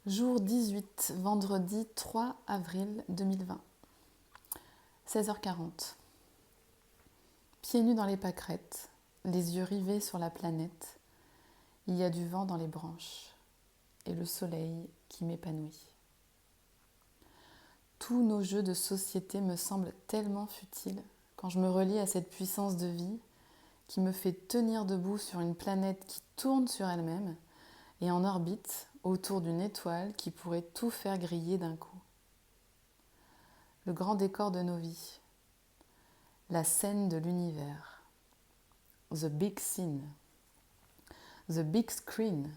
Jour 18, vendredi 3 avril 2020, 16h40. Pieds nus dans les pâquerettes, les yeux rivés sur la planète, il y a du vent dans les branches et le soleil qui m'épanouit. Tous nos jeux de société me semblent tellement futiles quand je me relie à cette puissance de vie qui me fait tenir debout sur une planète qui tourne sur elle-même et en orbite autour d'une étoile qui pourrait tout faire griller d'un coup. Le grand décor de nos vies, la scène de l'univers, the big scene, the big screen,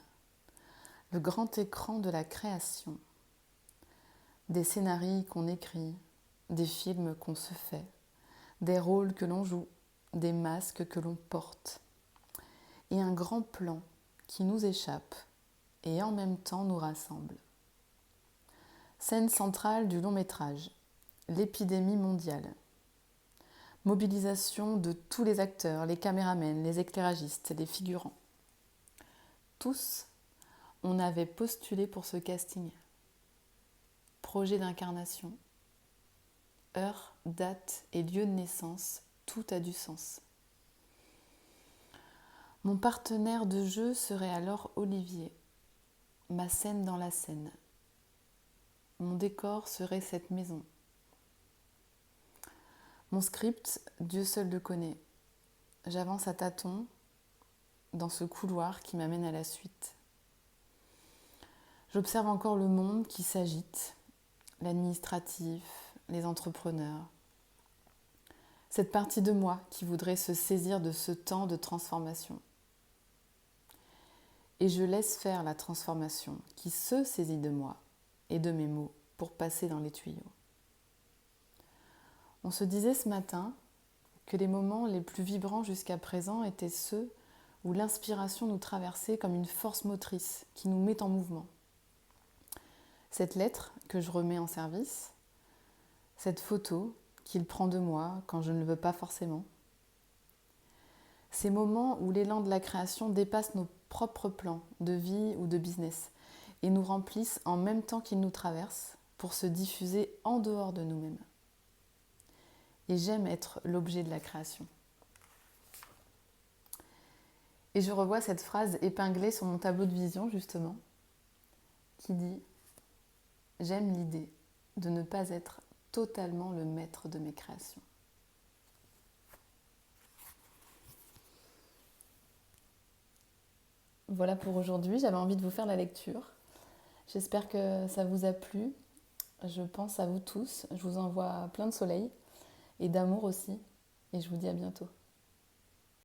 le grand écran de la création, des scénarios qu'on écrit, des films qu'on se fait, des rôles que l'on joue, des masques que l'on porte, et un grand plan qui nous échappe et en même temps nous rassemble. Scène centrale du long métrage, l'épidémie mondiale. Mobilisation de tous les acteurs, les caméramans, les éclairagistes, les figurants. Tous, on avait postulé pour ce casting. Projet d'incarnation, heure, date et lieu de naissance, tout a du sens. Mon partenaire de jeu serait alors Olivier, ma scène dans la scène. Mon décor serait cette maison. Mon script, Dieu seul le connaît. J'avance à tâtons dans ce couloir qui m'amène à la suite. J'observe encore le monde qui s'agite, l'administratif, les entrepreneurs. Cette partie de moi qui voudrait se saisir de ce temps de transformation. Et je laisse faire la transformation qui se saisit de moi et de mes mots pour passer dans les tuyaux. On se disait ce matin que les moments les plus vibrants jusqu'à présent étaient ceux où l'inspiration nous traversait comme une force motrice qui nous met en mouvement. Cette lettre que je remets en service, cette photo qu'il prend de moi quand je ne le veux pas forcément, ces moments où l'élan de la création dépasse nos propres plans de vie ou de business et nous remplissent en même temps qu'ils nous traversent pour se diffuser en dehors de nous-mêmes. Et j'aime être l'objet de la création. Et je revois cette phrase épinglée sur mon tableau de vision, justement, qui dit « J'aime l'idée de ne pas être totalement le maître de mes créations. » Voilà pour aujourd'hui, j'avais envie de vous faire la lecture. J'espère que ça vous a plu. Je pense à vous tous. Je vous envoie plein de soleil et d'amour aussi. Et je vous dis à bientôt.